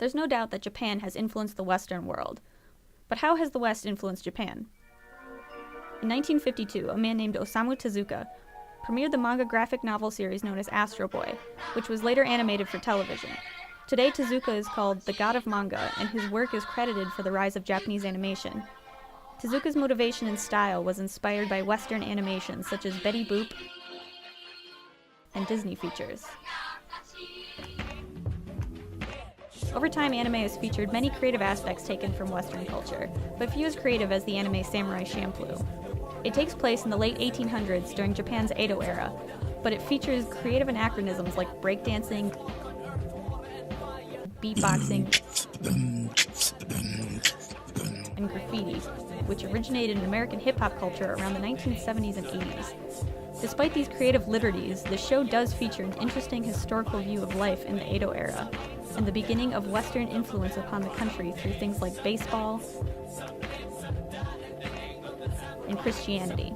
There's no doubt that Japan has influenced the Western world. But how has the West influenced Japan? In 1952, a man named Osamu Tezuka premiered the manga graphic novel series known as Astro Boy, which was later animated for television. Today, Tezuka is called the god of manga, and his work is credited for the rise of Japanese animation. Tezuka's motivation and style was inspired by Western animations such as Betty Boop and Disney features. Over time, anime has featured many creative aspects taken from Western culture, but few as creative as the anime Samurai Champloo. It takes place in the late 1800s during Japan's Edo era, but it features creative anachronisms like breakdancing, beatboxing, and graffiti, which originated in American hip-hop culture around the 1970s and 80s. Despite these creative liberties, the show does feature an interesting historical view of life in the Edo era, and the beginning of Western influence upon the country through things like baseball and Christianity.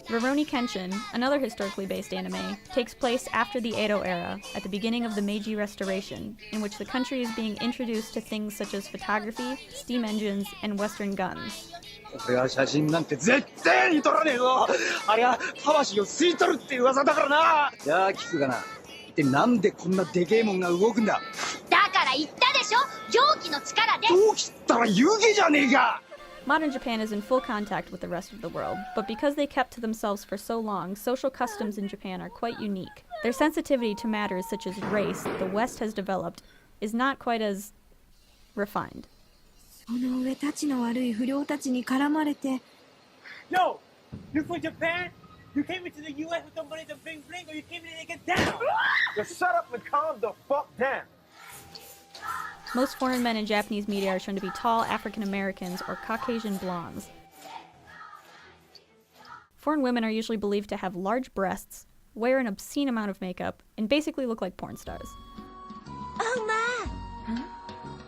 Rurouni Kenshin, another historically based anime, takes place after the Edo era, at the beginning of the Meiji Restoration, in which the country is being introduced to things such as photography, steam engines, and Western guns. 俺は写真なんて絶対に撮らねえぞ。あれは魂を吸い取るって噂だからな。じゃあ聞くがな。一体なんでこんなでけえもんが動くんだ。だから言ったでしょ。蒸気の力で。蒸気ったら湯気じゃねえか。 Modern Japan is in full contact with the rest of the world, but because they kept to themselves for so long, social customs in Japan are quite unique. Their sensitivity to matters such as race the West has developed is not quite as refined. Yo, you're from Japan? You came into the U.S. with the money to bling bling, or you came in to get down? Just shut up and calm the fuck down. Most foreign men in Japanese media are shown to be tall African Americans or Caucasian blondes. Foreign women are usually believed to have large breasts, wear an obscene amount of makeup, and basically look like porn stars. Oh, Ma! Huh?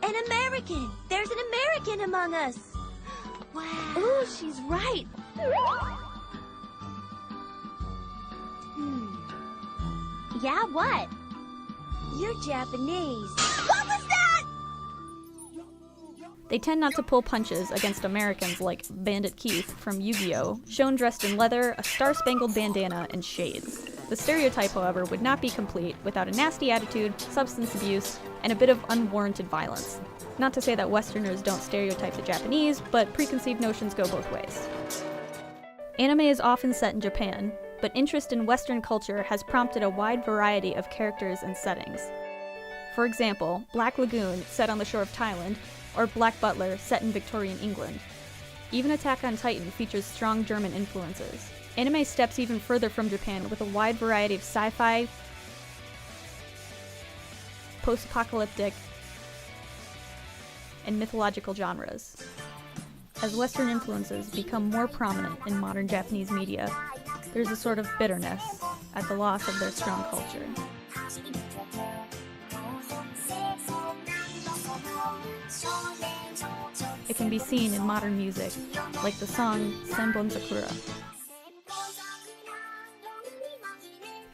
An American! There's an American among us! Wow. Ooh, she's right. Yeah, what? You're Japanese. What was that? They tend not to pull punches against Americans like Bandit Keith from Yu-Gi-Oh!, shown dressed in leather, a star-spangled bandana, and shades. The stereotype, however, would not be complete without a nasty attitude, substance abuse, and a bit of unwarranted violence. Not to say that Westerners don't stereotype the Japanese, but preconceived notions go both ways. Anime is often set in Japan, but interest in Western culture has prompted a wide variety of characters and settings. For example, Black Lagoon, set on the shore of Thailand, or Black Butler, set in Victorian England. Even Attack on Titan features strong German influences. Anime steps even further from Japan with a wide variety of sci-fi, post-apocalyptic, and mythological genres. As Western influences become more prominent in modern Japanese media, there's a sort of bitterness at the loss of their strong culture. It can be seen in modern music, like the song Senbon Sakura.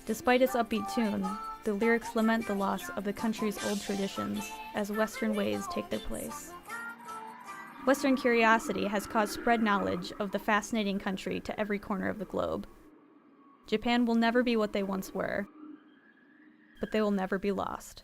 Despite its upbeat tune, the lyrics lament the loss of the country's old traditions as Western ways take their place. Western curiosity has caused spread knowledge of the fascinating country to every corner of the globe. Japan will never be what they once were, but they will never be lost.